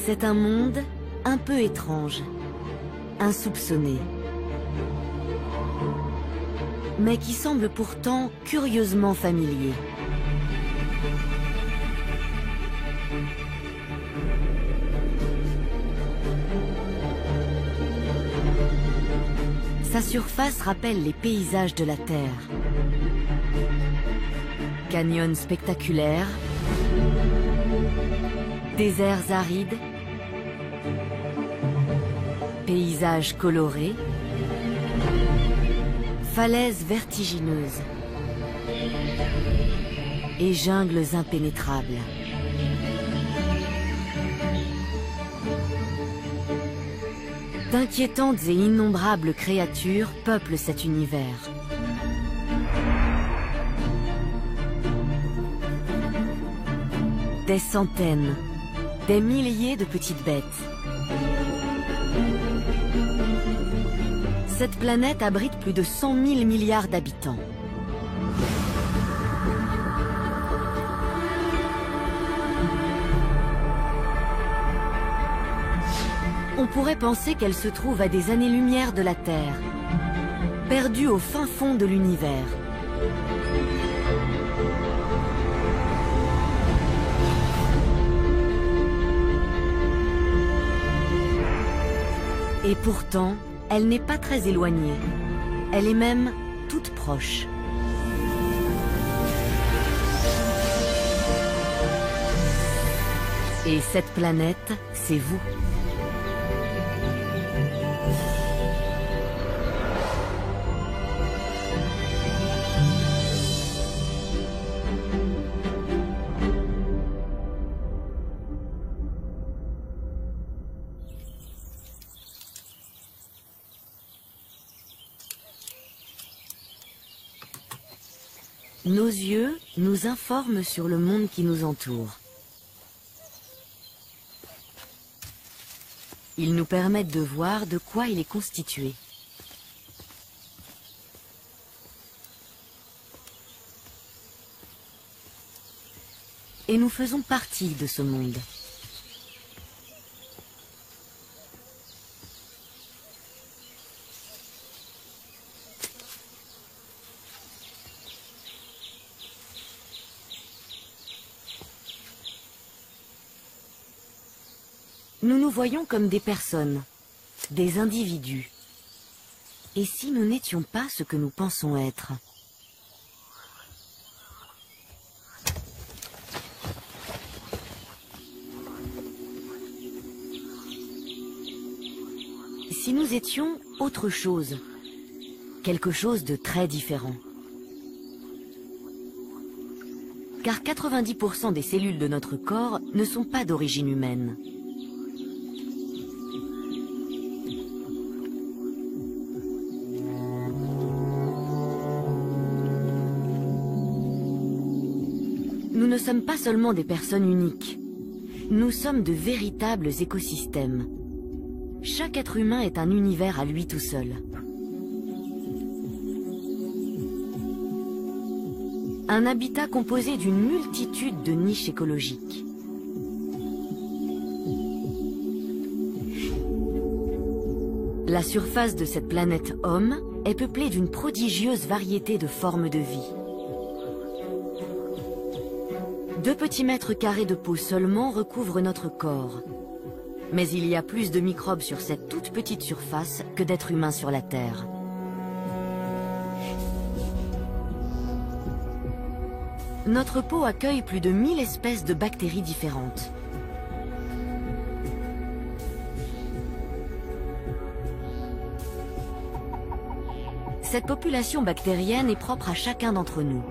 C'est un monde un peu étrange, insoupçonné, mais qui semble pourtant curieusement familier. Sa surface rappelle les paysages de la Terre. Canyons spectaculaires, déserts arides, paysages colorés, falaises vertigineuses et jungles impénétrables. D'inquiétantes et innombrables créatures peuplent cet univers. Des centaines, des milliers de petites bêtes. Cette planète abrite plus de 100 000 milliards d'habitants. On pourrait penser qu'elle se trouve à des années-lumière de la Terre, perdue au fin fond de l'univers. Et pourtant, elle n'est pas très éloignée. Elle est même toute proche. Et cette planète, c'est vous. Nos yeux nous informent sur le monde qui nous entoure. Ils nous permettent de voir de quoi il est constitué. Et nous faisons partie de ce monde. Nous nous voyons comme des personnes, des individus. Et si nous n'étions pas ce que nous pensons être? Si nous étions autre chose, quelque chose de très différent. Car 90% des cellules de notre corps ne sont pas d'origine humaine. Nous ne sommes pas seulement des personnes uniques. Nous sommes de véritables écosystèmes. Chaque être humain est un univers à lui tout seul. Un habitat composé d'une multitude de niches écologiques. La surface de cette planète Homme est peuplée d'une prodigieuse variété de formes de vie. 2 petits mètres carrés de peau seulement recouvrent notre corps. Mais il y a plus de microbes sur cette toute petite surface que d'êtres humains sur la Terre. Notre peau accueille plus de 1000 espèces de bactéries différentes. Cette population bactérienne est propre à chacun d'entre nous.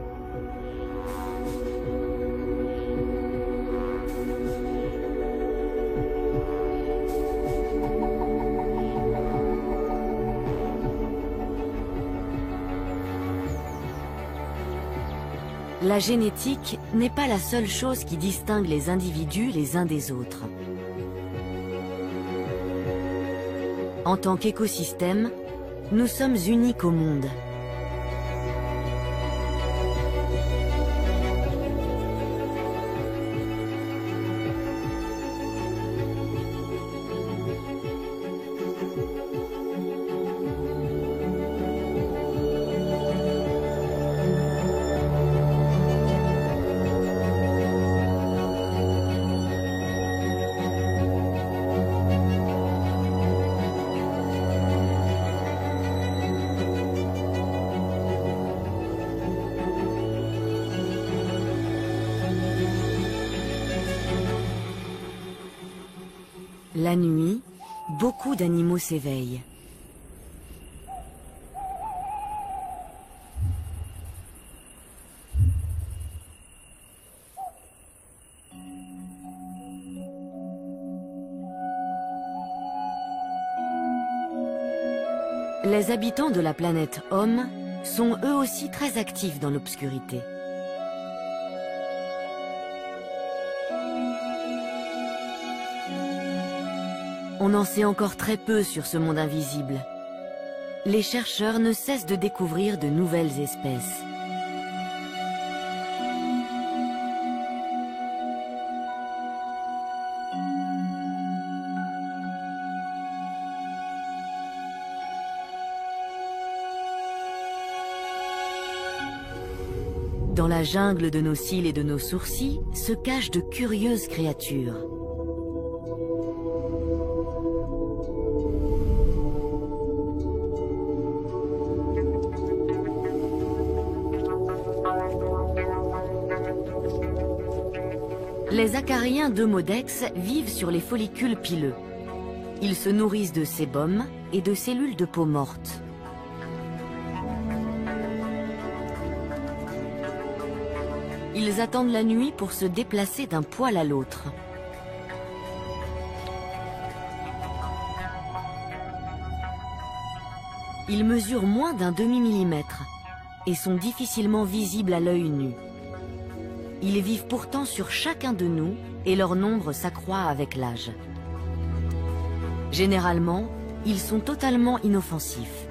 La génétique n'est pas la seule chose qui distingue les individus les uns des autres. En tant qu'écosystème, nous sommes uniques au monde. La nuit, beaucoup d'animaux s'éveillent. Les habitants de la planète Homme sont eux aussi très actifs dans l'obscurité. On en sait encore très peu sur ce monde invisible. Les chercheurs ne cessent de découvrir de nouvelles espèces. Dans la jungle de nos cils et de nos sourcils se cachent de curieuses créatures. Les acariens d'Eumodex vivent sur les follicules pileux. Ils se nourrissent de sébum et de cellules de peau morte. Ils attendent la nuit pour se déplacer d'un poil à l'autre. Ils mesurent moins d'un demi-millimètre et sont difficilement visibles à l'œil nu. Ils vivent pourtant sur chacun de nous et leur nombre s'accroît avec l'âge. Généralement, ils sont totalement inoffensifs.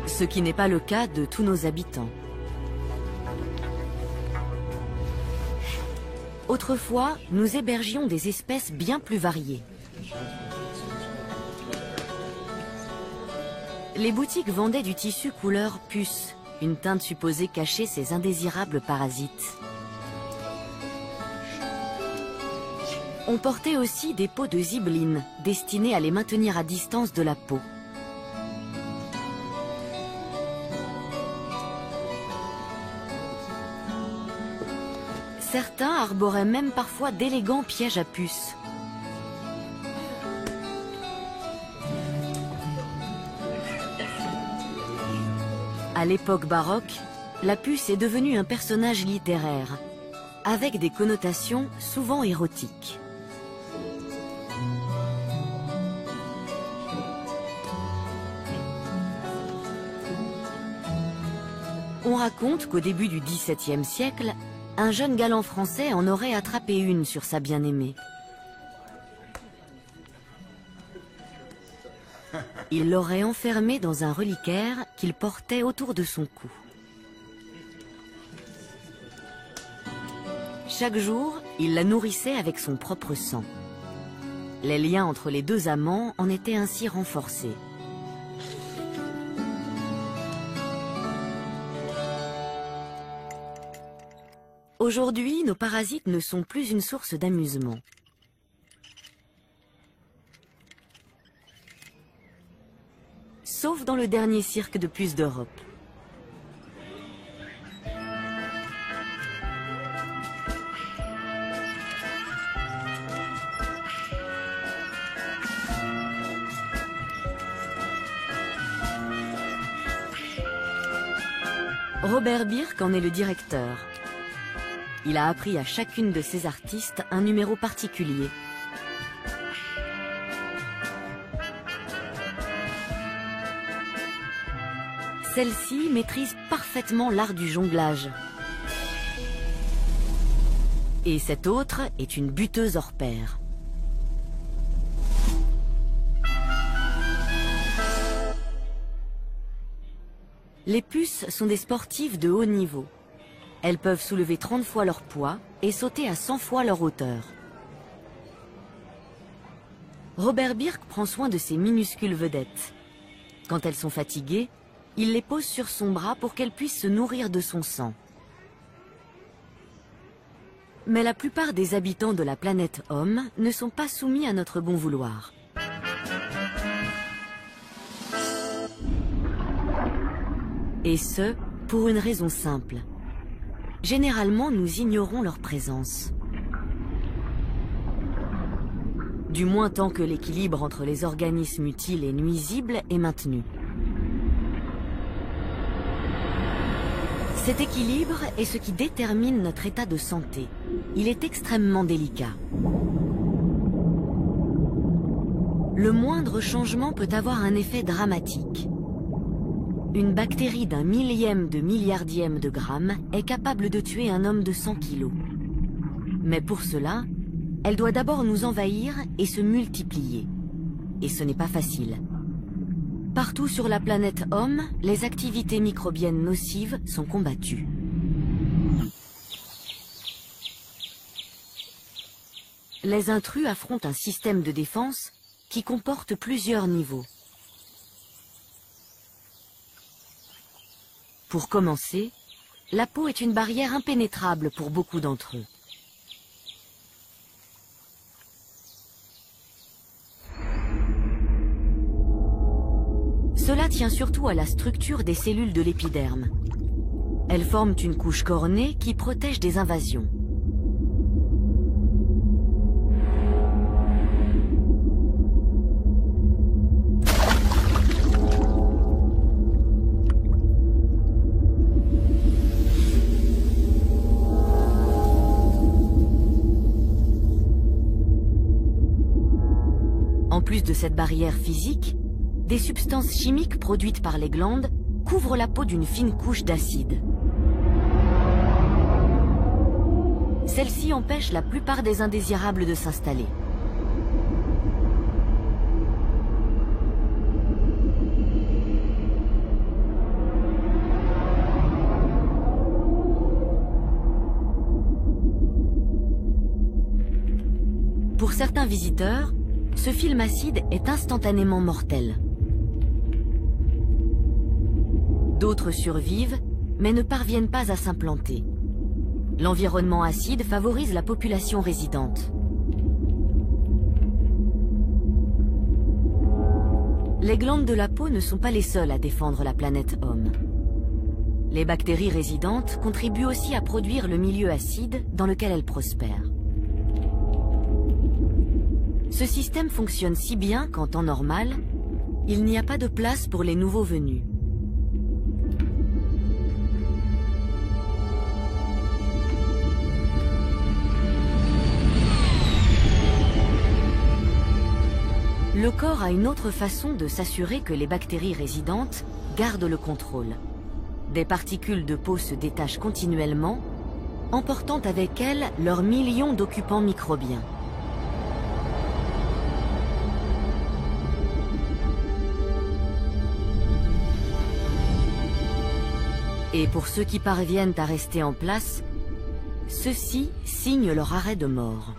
Ce qui n'est pas le cas de tous nos habitants. Autrefois, nous hébergions des espèces bien plus variées. Les boutiques vendaient du tissu couleur puce, une teinte supposée cacher ces indésirables parasites. On portait aussi des peaux de zibeline, destinées à les maintenir à distance de la peau. Certains arboraient même parfois d'élégants pièges à puces. À l'époque baroque, la puce est devenue un personnage littéraire, avec des connotations souvent érotiques. On raconte qu'au début du XVIIe siècle, un jeune galant français en aurait attrapé une sur sa bien-aimée. Il l'aurait enfermée dans un reliquaire qu'il portait autour de son cou. Chaque jour, il la nourrissait avec son propre sang. Les liens entre les deux amants en étaient ainsi renforcés. Aujourd'hui, nos parasites ne sont plus une source d'amusement. Sauf dans le dernier cirque de puces d'Europe. Robert Birk en est le directeur. Il a appris à chacune de ses artistes un numéro particulier. Celle-ci maîtrise parfaitement l'art du jonglage. Et cette autre est une buteuse hors pair. Les puces sont des sportives de haut niveau. Elles peuvent soulever 30 fois leur poids et sauter à 100 fois leur hauteur. Robert Birk prend soin de ces minuscules vedettes. Quand elles sont fatiguées, il les pose sur son bras pour qu'elles puissent se nourrir de son sang. Mais la plupart des habitants de la planète Homme ne sont pas soumis à notre bon vouloir. Et ce, pour une raison simple. Généralement, nous ignorons leur présence. du moins tant que l'équilibre entre les organismes utiles et nuisibles est maintenu. Cet équilibre est ce qui détermine notre état de santé. Il est extrêmement délicat. Le moindre changement peut avoir un effet dramatique. Une bactérie d'un millième de milliardième de gramme est capable de tuer un homme de 100 kilos. Mais pour cela, elle doit d'abord nous envahir et se multiplier. Et ce n'est pas facile. Partout sur la planète Homme, les activités microbiennes nocives sont combattues. Les intrus affrontent un système de défense qui comporte plusieurs niveaux. Pour commencer, la peau est une barrière impénétrable pour beaucoup d'entre eux. Cela tient surtout à la structure des cellules de l'épiderme. Elles forment une couche cornée qui protège des invasions. En plus de cette barrière physique, des substances chimiques produites par les glandes couvrent la peau d'une fine couche d'acide. Celle-ci empêche la plupart des indésirables de s'installer. Pour certains visiteurs, ce film acide est instantanément mortel. D'autres survivent, mais ne parviennent pas à s'implanter. L'environnement acide favorise la population résidente. Les glandes de la peau ne sont pas les seules à défendre la planète Homme. Les bactéries résidentes contribuent aussi à produire le milieu acide dans lequel elles prospèrent. Ce système fonctionne si bien qu'en temps normal, il n'y a pas de place pour les nouveaux venus. Le corps a une autre façon de s'assurer que les bactéries résidentes gardent le contrôle. Des particules de peau se détachent continuellement, emportant avec elles leurs millions d'occupants microbiens. Et pour ceux qui parviennent à rester en place, ceux-ci signent leur arrêt de mort.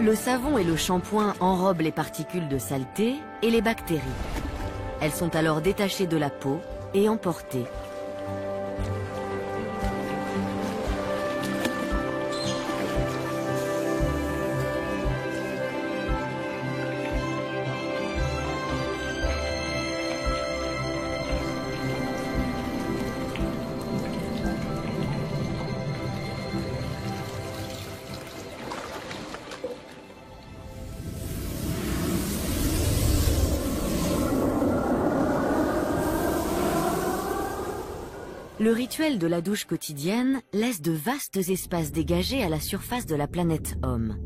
Le savon et le shampoing enrobent les particules de saleté et les bactéries. Elles sont alors détachées de la peau et emportées. Le rituel de la douche quotidienne laisse de vastes espaces dégagés à la surface de la planète Homme.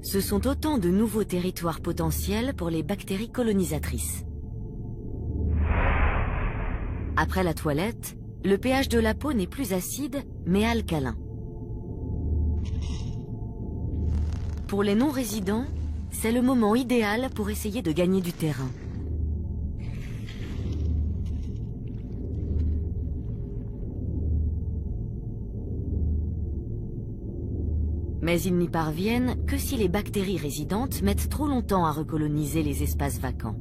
Ce sont autant de nouveaux territoires potentiels pour les bactéries colonisatrices. Après la toilette, le pH de la peau n'est plus acide, mais alcalin. Pour les non-résidents, c'est le moment idéal pour essayer de gagner du terrain. Mais ils n'y parviennent que si les bactéries résidentes mettent trop longtemps à recoloniser les espaces vacants.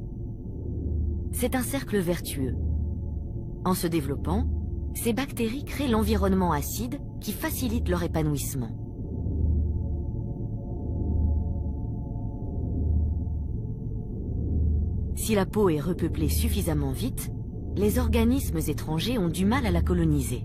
C'est un cercle vertueux. En se développant, ces bactéries créent l'environnement acide qui facilite leur épanouissement. Si la peau est repeuplée suffisamment vite, les organismes étrangers ont du mal à la coloniser.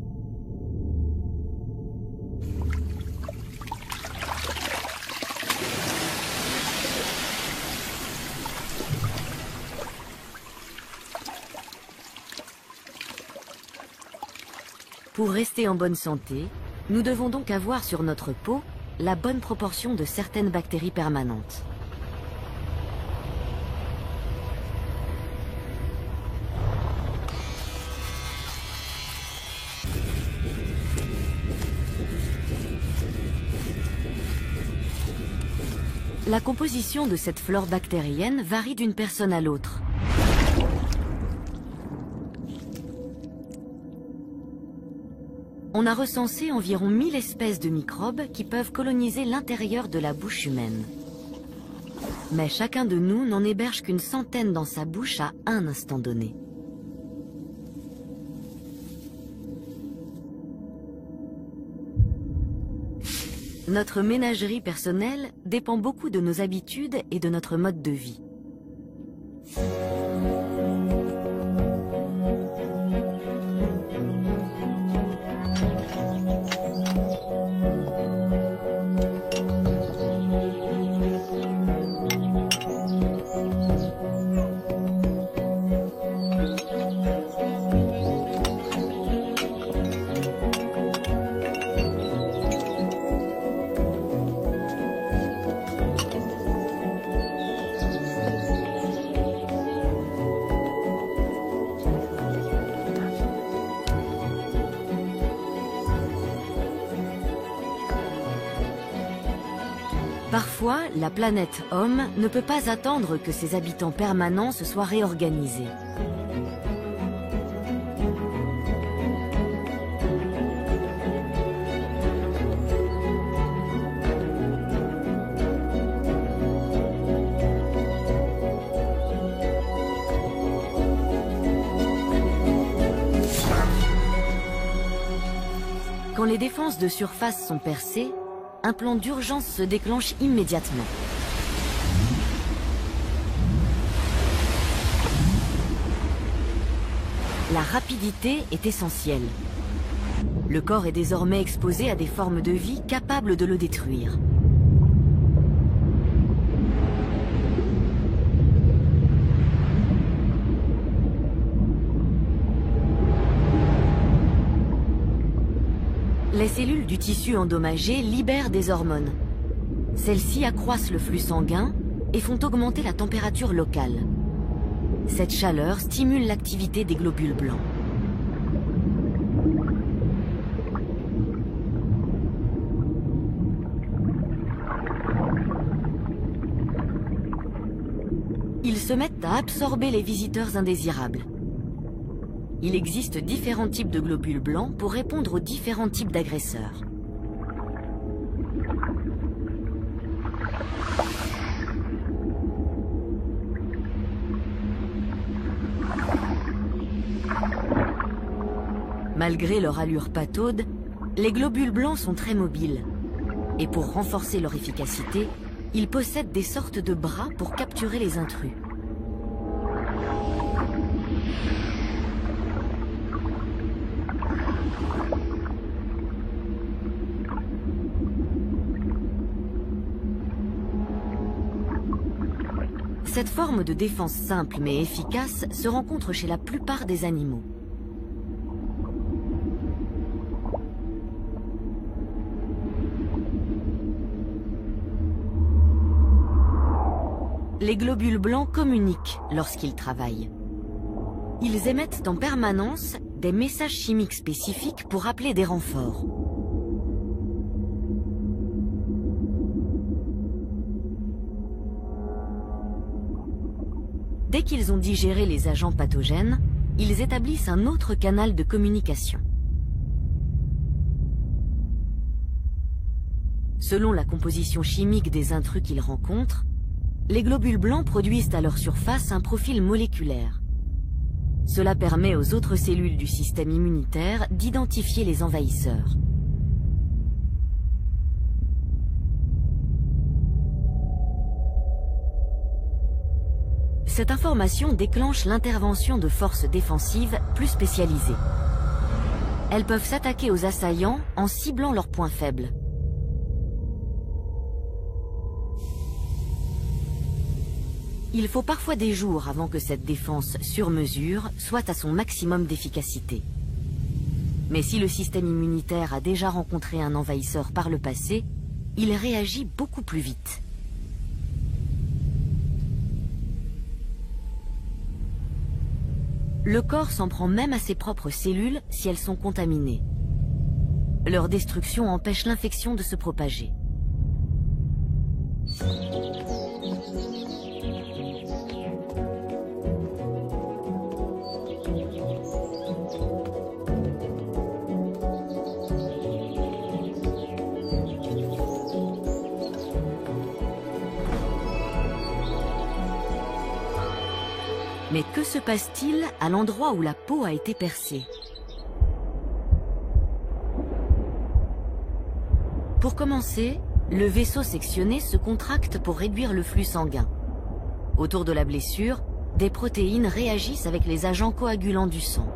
Pour rester en bonne santé, nous devons donc avoir sur notre peau la bonne proportion de certaines bactéries permanentes. La composition de cette flore bactérienne varie d'une personne à l'autre. On a recensé environ 1000 espèces de microbes qui peuvent coloniser l'intérieur de la bouche humaine. Mais chacun de nous n'en héberge qu'une centaine dans sa bouche à un instant donné. Notre ménagerie personnelle dépend beaucoup de nos habitudes et de notre mode de vie. Parfois, la planète Homme ne peut pas attendre que ses habitants permanents se soient réorganisés. Quand les défenses de surface sont percées, un plan d'urgence se déclenche immédiatement. La rapidité est essentielle. Le corps est désormais exposé à des formes de vie capables de le détruire. Les cellules du tissu endommagé libèrent des hormones. Celles-ci accroissent le flux sanguin et font augmenter la température locale. Cette chaleur stimule l'activité des globules blancs. Ils se mettent à absorber les visiteurs indésirables. Il existe différents types de globules blancs pour répondre aux différents types d'agresseurs. Malgré leur allure pataude, les globules blancs sont très mobiles. Et pour renforcer leur efficacité, ils possèdent des sortes de bras pour capturer les intrus. Cette forme de défense simple mais efficace se rencontre chez la plupart des animaux. Les globules blancs communiquent lorsqu'ils travaillent. Ils émettent en permanence des messages chimiques spécifiques pour appeler des renforts. Dès qu'ils ont digéré les agents pathogènes, ils établissent un autre canal de communication. Selon la composition chimique des intrus qu'ils rencontrent, les globules blancs produisent à leur surface un profil moléculaire. Cela permet aux autres cellules du système immunitaire d'identifier les envahisseurs. Cette information déclenche l'intervention de forces défensives plus spécialisées. Elles peuvent s'attaquer aux assaillants en ciblant leurs points faibles. Il faut parfois des jours avant que cette défense sur mesure soit à son maximum d'efficacité. Mais si le système immunitaire a déjà rencontré un envahisseur par le passé, il réagit beaucoup plus vite. Le corps s'en prend même à ses propres cellules si elles sont contaminées. Leur destruction empêche l'infection de se propager. Mais que se passe-t-il à l'endroit où la peau a été percée? Pour commencer, le vaisseau sectionné se contracte pour réduire le flux sanguin. Autour de la blessure, des protéines réagissent avec les agents coagulants du sang.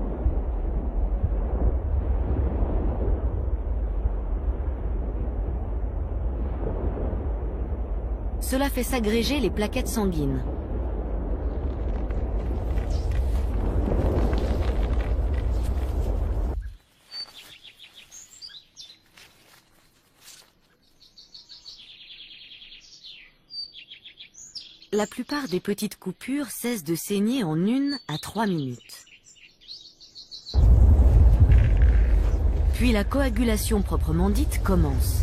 Cela fait s'agréger les plaquettes sanguines. La plupart des petites coupures cessent de saigner en 1 à 3 minutes. Puis la coagulation proprement dite commence.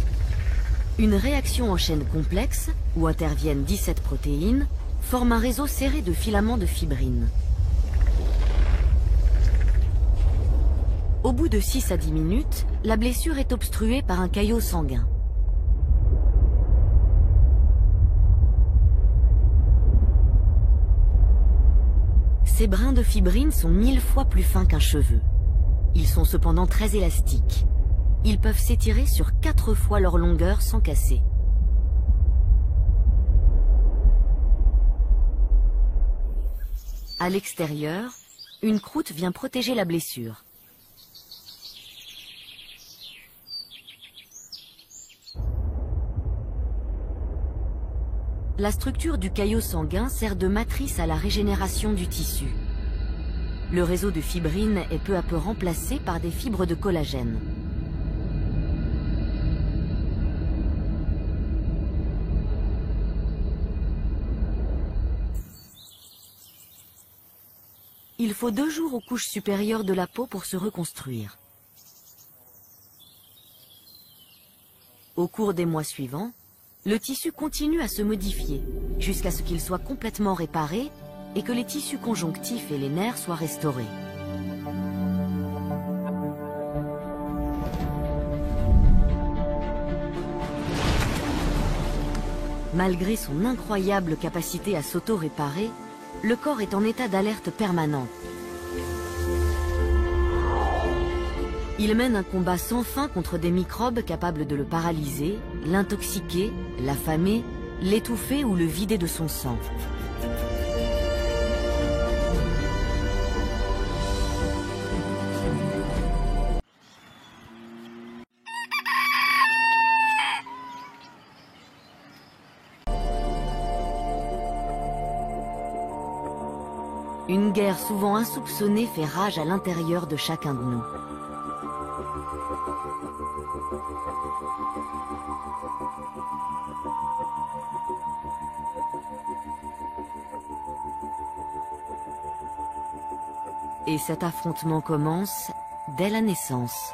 Une réaction en chaîne complexe, où interviennent 17 protéines, forme un réseau serré de filaments de fibrine. Au bout de 6 à 10 minutes, la blessure est obstruée par un caillot sanguin. Ces brins de fibrine sont 1000 fois plus fins qu'un cheveu. Ils sont cependant très élastiques. Ils peuvent s'étirer sur 4 fois leur longueur sans casser. À l'extérieur, une croûte vient protéger la blessure. La structure du caillot sanguin sert de matrice à la régénération du tissu. Le réseau de fibrine est peu à peu remplacé par des fibres de collagène. Il faut 2 jours aux couches supérieures de la peau pour se reconstruire. Au cours des mois suivants, le tissu continue à se modifier, jusqu'à ce qu'il soit complètement réparé et que les tissus conjonctifs et les nerfs soient restaurés. Malgré son incroyable capacité à s'auto-réparer, le corps est en état d'alerte permanent. Il mène un combat sans fin contre des microbes capables de le paralyser, l'intoxiquer, l'affamer, l'étouffer ou le vider de son sang. Une guerre souvent insoupçonnée fait rage à l'intérieur de chacun de nous. Et cet affrontement commence dès la naissance.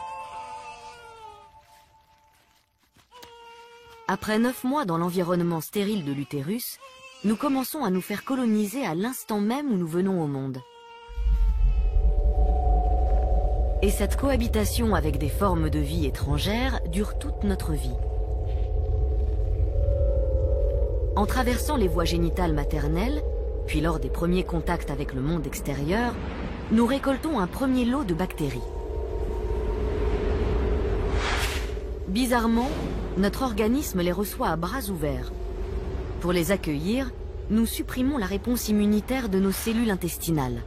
Après 9 mois dans l'environnement stérile de l'utérus, nous commençons à nous faire coloniser à l'instant même où nous venons au monde. Et cette cohabitation avec des formes de vie étrangères dure toute notre vie. En traversant les voies génitales maternelles, puis lors des premiers contacts avec le monde extérieur, nous récoltons un premier lot de bactéries. Bizarrement, notre organisme les reçoit à bras ouverts. Pour les accueillir, nous supprimons la réponse immunitaire de nos cellules intestinales.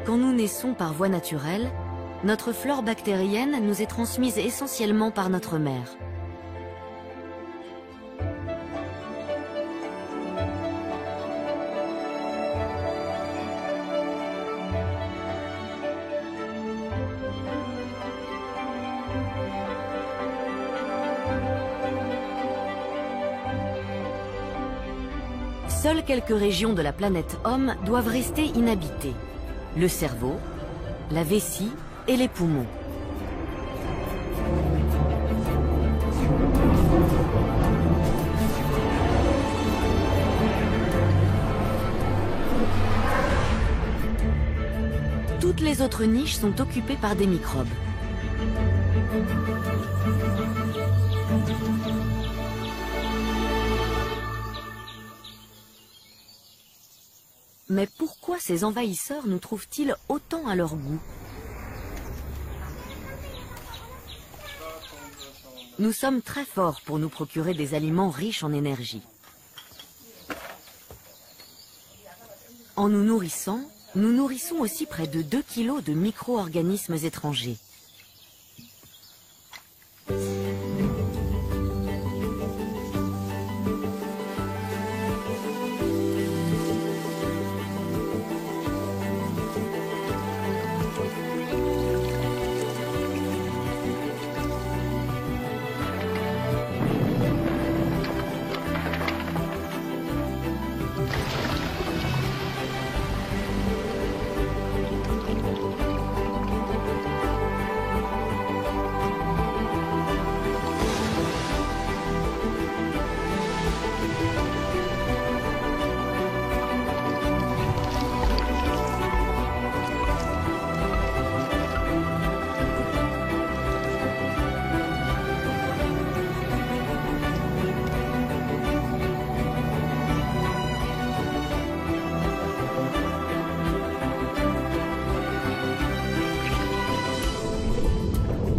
Quand nous naissons par voie naturelle, notre flore bactérienne nous est transmise essentiellement par notre mère. Seules quelques régions de la planète Homme doivent rester inhabitées. Le cerveau, la vessie et les poumons. Toutes les autres niches sont occupées par des microbes. Mais pourquoi ces envahisseurs nous trouvent-ils autant à leur goût? Nous sommes très forts pour nous procurer des aliments riches en énergie. En nous nourrissant, nous nourrissons aussi près de 2 kilos de micro-organismes étrangers.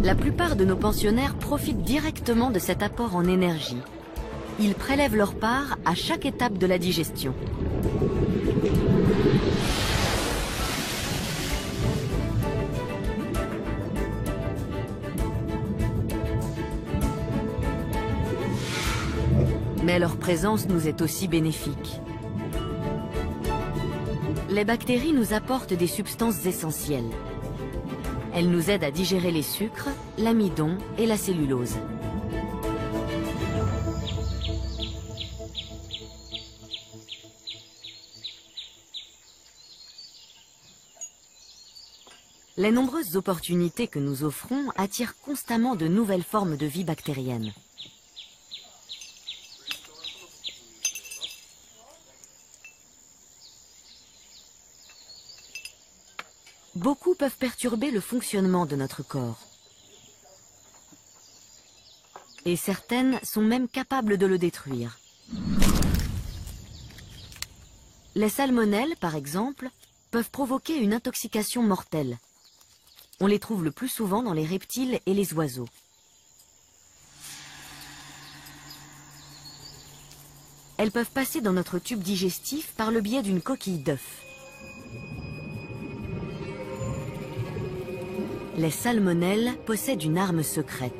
La plupart de nos pensionnaires profitent directement de cet apport en énergie. Ils prélèvent leur part à chaque étape de la digestion. Mais leur présence nous est aussi bénéfique. Les bactéries nous apportent des substances essentielles. Elles nous aident à digérer les sucres, l'amidon et la cellulose. Les nombreuses opportunités que nous offrons attirent constamment de nouvelles formes de vie bactérienne. Beaucoup peuvent perturber le fonctionnement de notre corps. Et certaines sont même capables de le détruire. Les salmonelles, par exemple, peuvent provoquer une intoxication mortelle. On les trouve le plus souvent dans les reptiles et les oiseaux. Elles peuvent passer dans notre tube digestif par le biais d'une coquille d'œuf. Les salmonelles possèdent une arme secrète.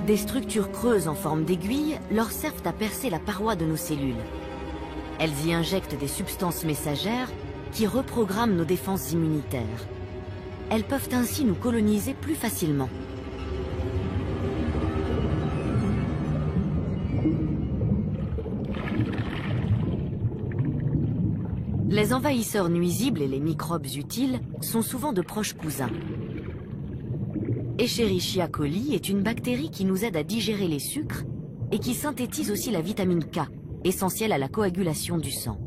Des structures creuses en forme d'aiguille leur servent à percer la paroi de nos cellules. Elles y injectent des substances messagères qui reprogramment nos défenses immunitaires. Elles peuvent ainsi nous coloniser plus facilement. Les envahisseurs nuisibles et les microbes utiles sont souvent de proches cousins. Escherichia coli est une bactérie qui nous aide à digérer les sucres et qui synthétise aussi la vitamine K, essentielle à la coagulation du sang.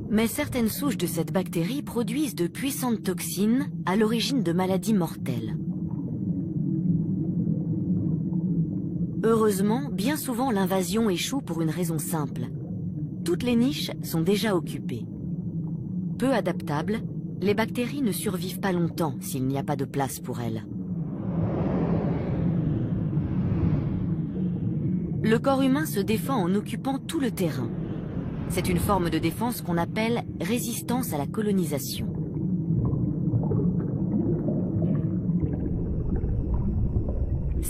Mais certaines souches de cette bactérie produisent de puissantes toxines à l'origine de maladies mortelles. Heureusement, bien souvent l'invasion échoue pour une raison simple. Toutes les niches sont déjà occupées. Peu adaptables, les bactéries ne survivent pas longtemps s'il n'y a pas de place pour elles. Le corps humain se défend en occupant tout le terrain. C'est une forme de défense qu'on appelle résistance à la colonisation.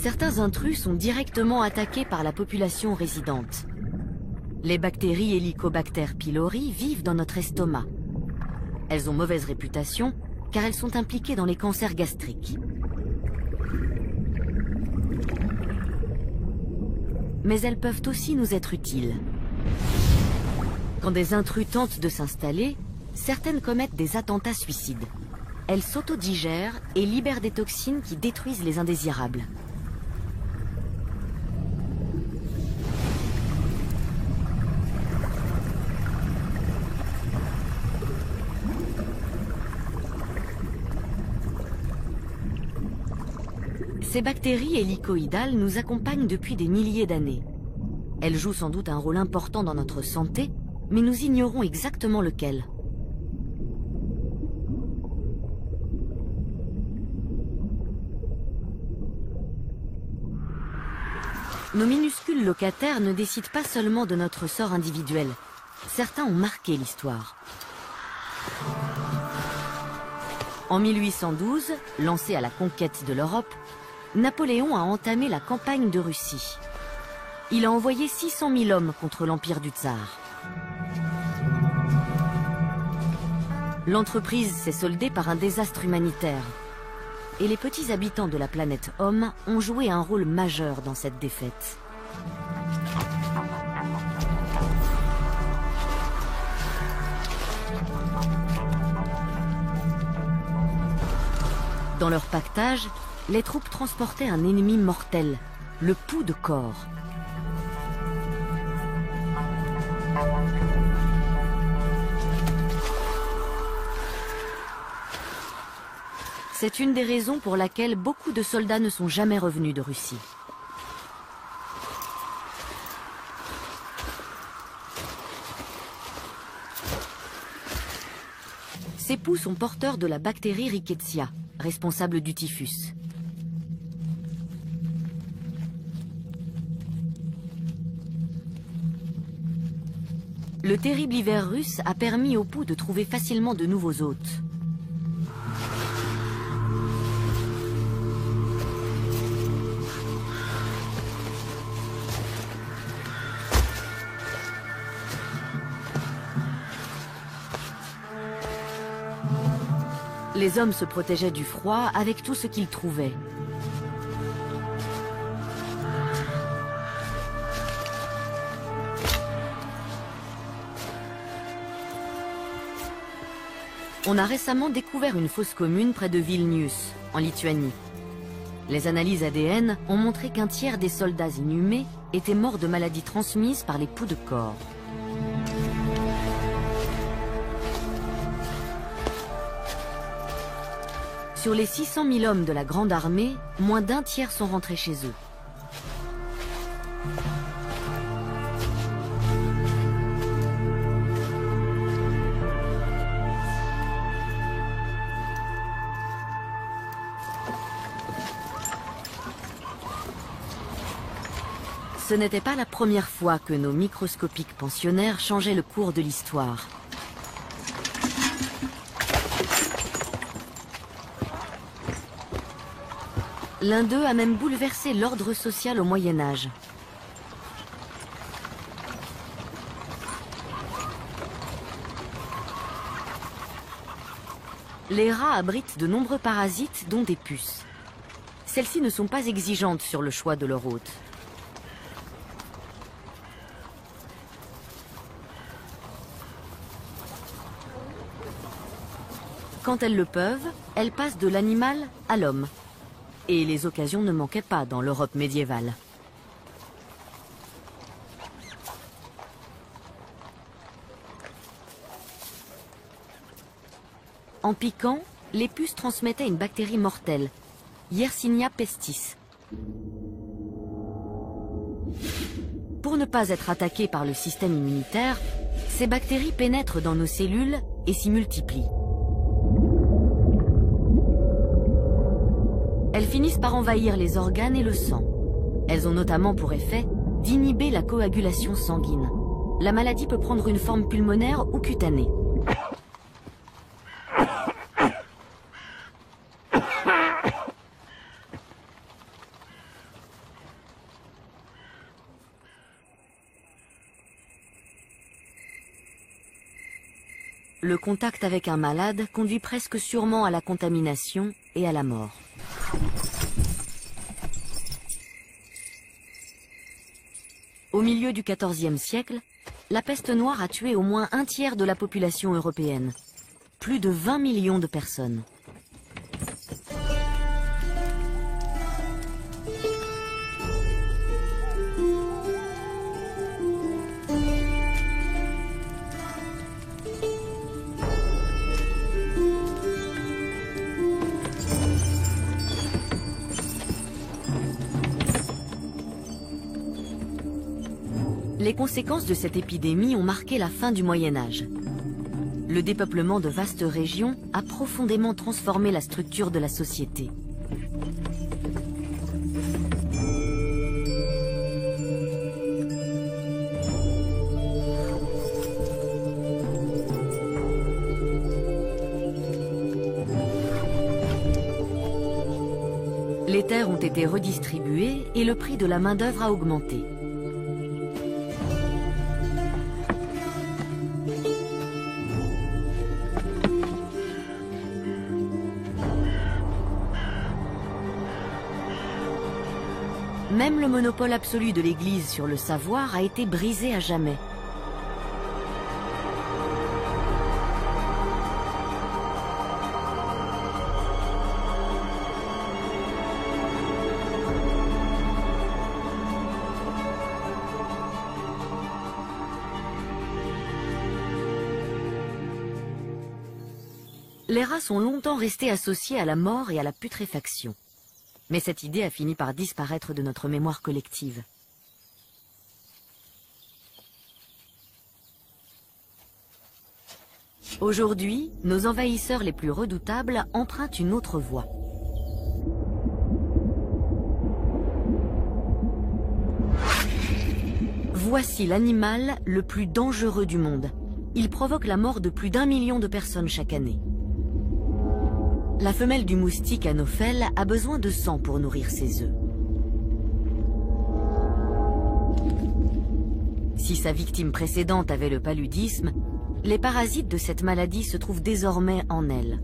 Certains intrus sont directement attaqués par la population résidente. Les bactéries Helicobacter pylori vivent dans notre estomac. Elles ont mauvaise réputation car elles sont impliquées dans les cancers gastriques. Mais elles peuvent aussi nous être utiles. Quand des intrus tentent de s'installer, certaines commettent des attentats suicides. Elles s'autodigèrent et libèrent des toxines qui détruisent les indésirables. Ces bactéries hélicoïdales nous accompagnent depuis des milliers d'années. Elles jouent sans doute un rôle important dans notre santé, mais nous ignorons exactement lequel. Nos minuscules locataires ne décident pas seulement de notre sort individuel. Certains ont marqué l'histoire. En 1812, lancé à la conquête de l'Europe, Napoléon a entamé la campagne de Russie. Il a envoyé 600 000 hommes contre l'empire du Tsar. L'entreprise s'est soldée par un désastre humanitaire. Et les petits habitants de la planète Homme ont joué un rôle majeur dans cette défaite. Dans leur pactage, les troupes transportaient un ennemi mortel, le pou de corps. C'est une des raisons pour laquelle beaucoup de soldats ne sont jamais revenus de Russie. Ces poux sont porteurs de la bactérie Rickettsia, responsable du typhus. Le terrible hiver russe a permis aux poux de trouver facilement de nouveaux hôtes. Les hommes se protégeaient du froid avec tout ce qu'ils trouvaient. On a récemment découvert une fosse commune près de Vilnius, en Lituanie. Les analyses ADN ont montré qu'un tiers des soldats inhumés étaient morts de maladies transmises par les poux de corps. Sur les 600 000 hommes de la Grande Armée, moins d'un tiers sont rentrés chez eux. Ce n'était pas la première fois que nos microscopiques pensionnaires changeaient le cours de l'histoire. L'un d'eux a même bouleversé l'ordre social au Moyen Âge. Les rats abritent de nombreux parasites, dont des puces. Celles-ci ne sont pas exigeantes sur le choix de leur hôte. Quand elles le peuvent, elles passent de l'animal à l'homme. Et les occasions ne manquaient pas dans l'Europe médiévale. En piquant, les puces transmettaient une bactérie mortelle, Yersinia pestis. Pour ne pas être attaquées par le système immunitaire, ces bactéries pénètrent dans nos cellules et s'y multiplient. Elles finissent par envahir les organes et le sang. Elles ont notamment pour effet d'inhiber la coagulation sanguine. La maladie peut prendre une forme pulmonaire ou cutanée. Le contact avec un malade conduit presque sûrement à la contamination et à la mort. Au milieu du XIVe siècle, la peste noire a tué au moins un tiers de la population européenne. Plus de 20 millions de personnes. Les conséquences de cette épidémie ont marqué la fin du Moyen Âge. Le dépeuplement de vastes régions a profondément transformé la structure de la société. Les terres ont été redistribuées et le prix de la main-d'œuvre a augmenté. Même le monopole absolu de l'Église sur le savoir a été brisé à jamais. Les rats sont longtemps restés associés à la mort et à la putréfaction. Mais cette idée a fini par disparaître de notre mémoire collective. Aujourd'hui, nos envahisseurs les plus redoutables empruntent une autre voie. Voici l'animal le plus dangereux du monde. Il provoque la mort de plus d'1 million de personnes chaque année. La femelle du moustique Anophèle a besoin de sang pour nourrir ses œufs. Si sa victime précédente avait le paludisme, les parasites de cette maladie se trouvent désormais en elle.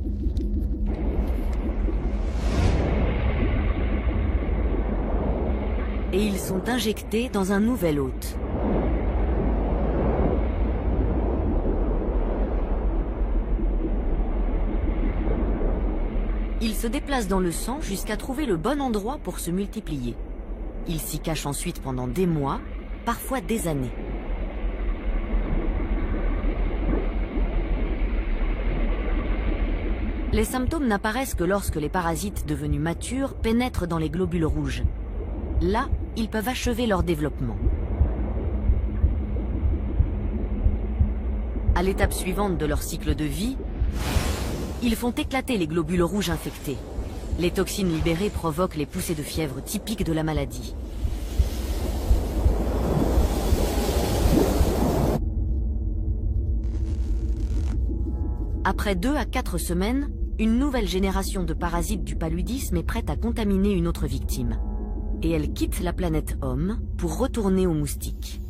Et ils sont injectés dans un nouvel hôte. Ils se déplacent dans le sang jusqu'à trouver le bon endroit pour se multiplier. Ils s'y cachent ensuite pendant des mois, parfois des années. Les symptômes n'apparaissent que lorsque les parasites devenus matures pénètrent dans les globules rouges. Là, ils peuvent achever leur développement. À l'étape suivante de leur cycle de vie, ils font éclater les globules rouges infectés. Les toxines libérées provoquent les poussées de fièvre typiques de la maladie. Après 2 à 4 semaines, une nouvelle génération de parasites du paludisme est prête à contaminer une autre victime. Et elle quitte la planète Homme pour retourner aux moustiques.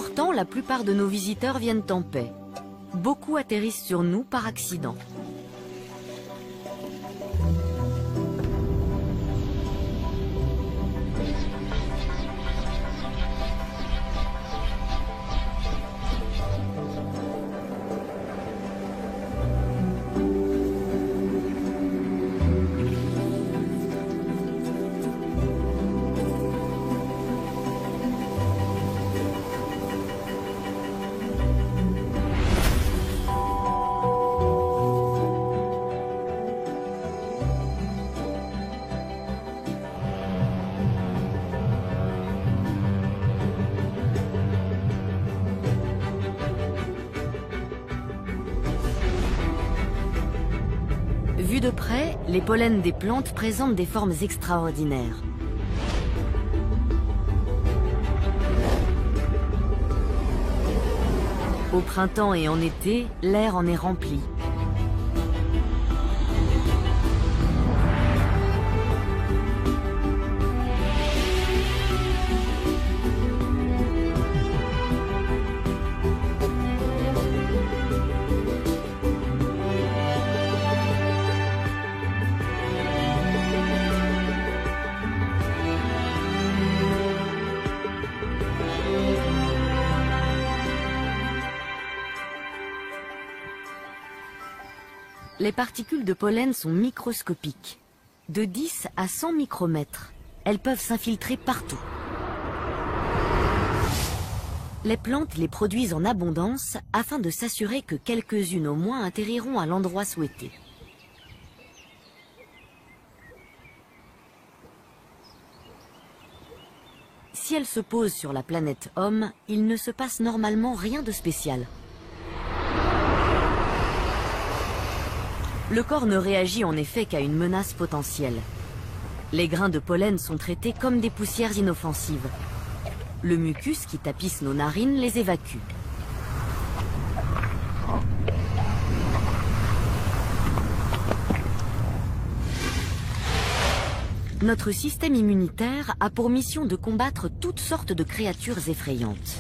Pourtant, la plupart de nos visiteurs viennent en paix. Beaucoup atterrissent sur nous par accident. Vus de près, les pollens des plantes présentent des formes extraordinaires. Au printemps et en été, l'air en est rempli. Les particules de pollen sont microscopiques, de 10 à 100 micromètres. Elles peuvent s'infiltrer partout. Les plantes les produisent en abondance afin de s'assurer que quelques-unes au moins atterriront à l'endroit souhaité. Si elles se posent sur la planète Homme, il ne se passe normalement rien de spécial. Le corps ne réagit en effet qu'à une menace potentielle. Les grains de pollen sont traités comme des poussières inoffensives. Le mucus qui tapisse nos narines les évacue. Notre système immunitaire a pour mission de combattre toutes sortes de créatures effrayantes.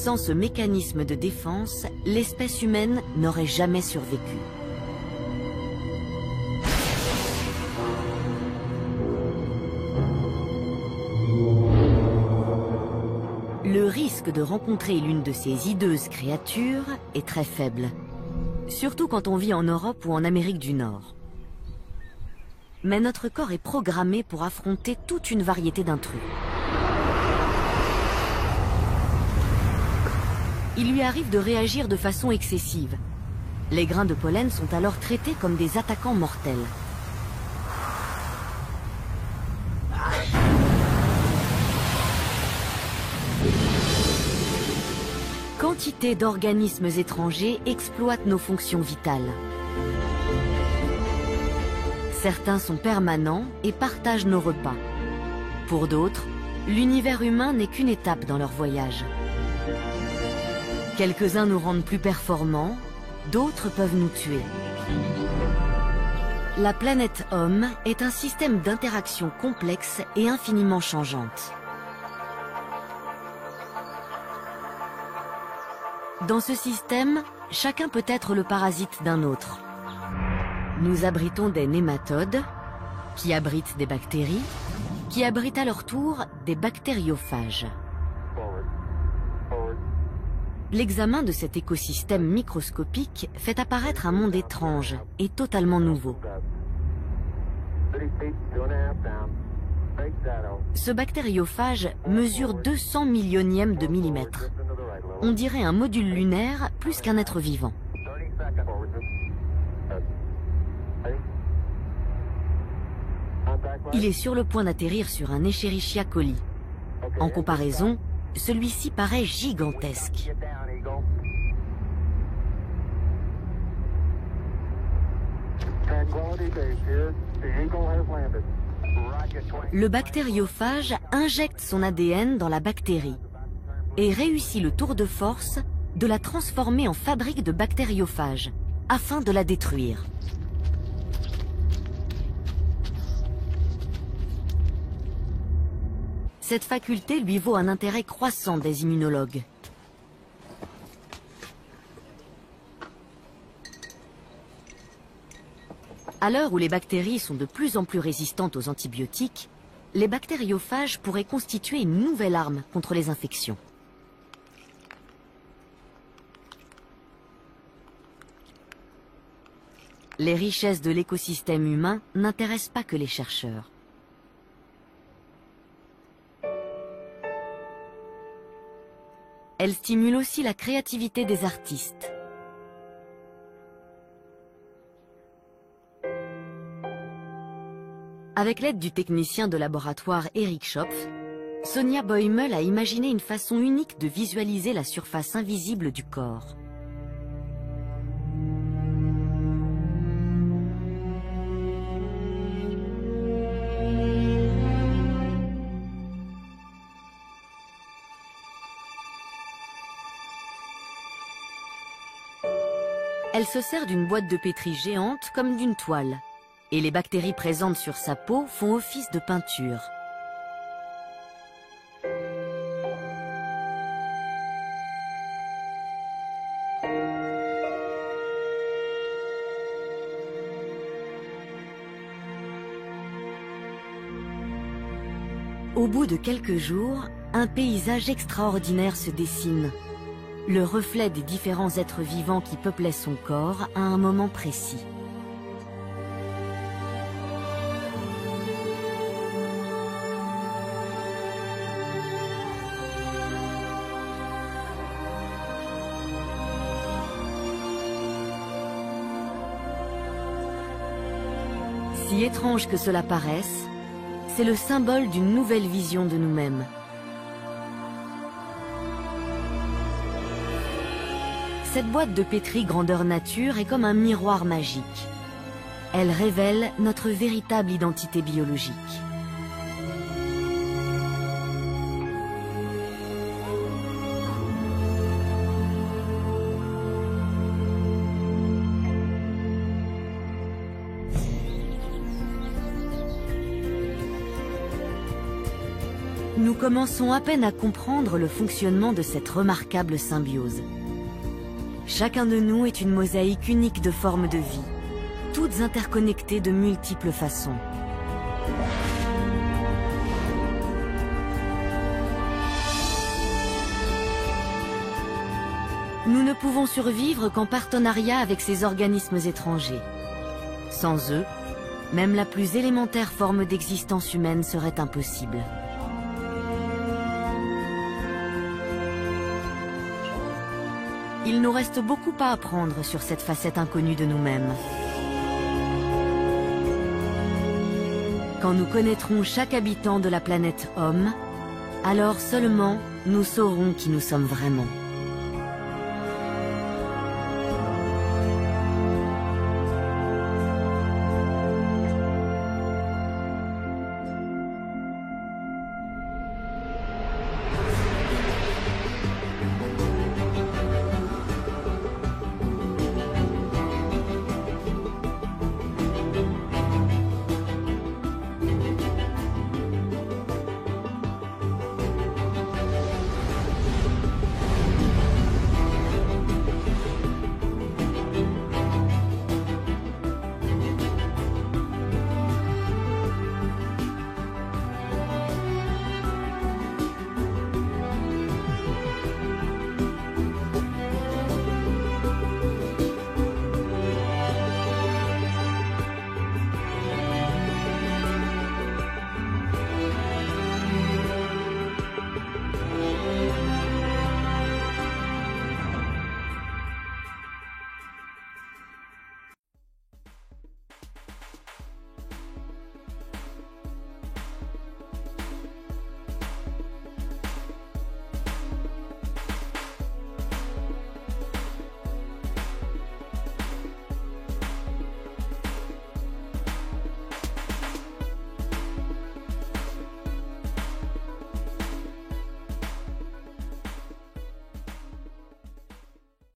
Sans ce mécanisme de défense, l'espèce humaine n'aurait jamais survécu. Le risque de rencontrer l'une de ces hideuses créatures est très faible, surtout quand on vit en Europe ou en Amérique du Nord. Mais notre corps est programmé pour affronter toute une variété d'intrus. Il lui arrive de réagir de façon excessive. Les grains de pollen sont alors traités comme des attaquants mortels. Quantité d'organismes étrangers exploitent nos fonctions vitales. Certains sont permanents et partagent nos repas. Pour d'autres, l'univers humain n'est qu'une étape dans leur voyage. Quelques-uns nous rendent plus performants, d'autres peuvent nous tuer. La planète Homme est un système d'interaction complexe et infiniment changeante. Dans ce système, chacun peut être le parasite d'un autre. Nous abritons des nématodes, qui abritent des bactéries, qui abritent à leur tour des bactériophages. L'examen de cet écosystème microscopique fait apparaître un monde étrange et totalement nouveau. Ce bactériophage mesure 200 millionièmes de millimètre. On dirait un module lunaire plus qu'un être vivant. Il est sur le point d'atterrir sur un Escherichia coli. En comparaison, celui-ci paraît gigantesque. Le bactériophage injecte son ADN dans la bactérie et réussit le tour de force de la transformer en fabrique de bactériophages, afin de la détruire. Cette faculté lui vaut un intérêt croissant des immunologues. À l'heure où les bactéries sont de plus en plus résistantes aux antibiotiques, les bactériophages pourraient constituer une nouvelle arme contre les infections. Les richesses de l'écosystème humain n'intéressent pas que les chercheurs. Elles stimulent aussi la créativité des artistes. Avec l'aide du technicien de laboratoire Eric Schopf, Sonia Boimel a imaginé une façon unique de visualiser la surface invisible du corps. Elle se sert d'une boîte de pétri géante comme d'une toile, et les bactéries présentes sur sa peau font office de peinture. Au bout de quelques jours, un paysage extraordinaire se dessine. Le reflet des différents êtres vivants qui peuplaient son corps à un moment précis. Si étrange que cela paraisse, c'est le symbole d'une nouvelle vision de nous-mêmes. Cette boîte de pétri grandeur nature est comme un miroir magique. Elle révèle notre véritable identité biologique. Nous commençons à peine à comprendre le fonctionnement de cette remarquable symbiose. Chacun de nous est une mosaïque unique de formes de vie, toutes interconnectées de multiples façons. Nous ne pouvons survivre qu'en partenariat avec ces organismes étrangers. Sans eux, même la plus élémentaire forme d'existence humaine serait impossible. Il nous reste beaucoup à apprendre sur cette facette inconnue de nous-mêmes. Quand nous connaîtrons chaque habitant de la planète Homme, alors seulement nous saurons qui nous sommes vraiment.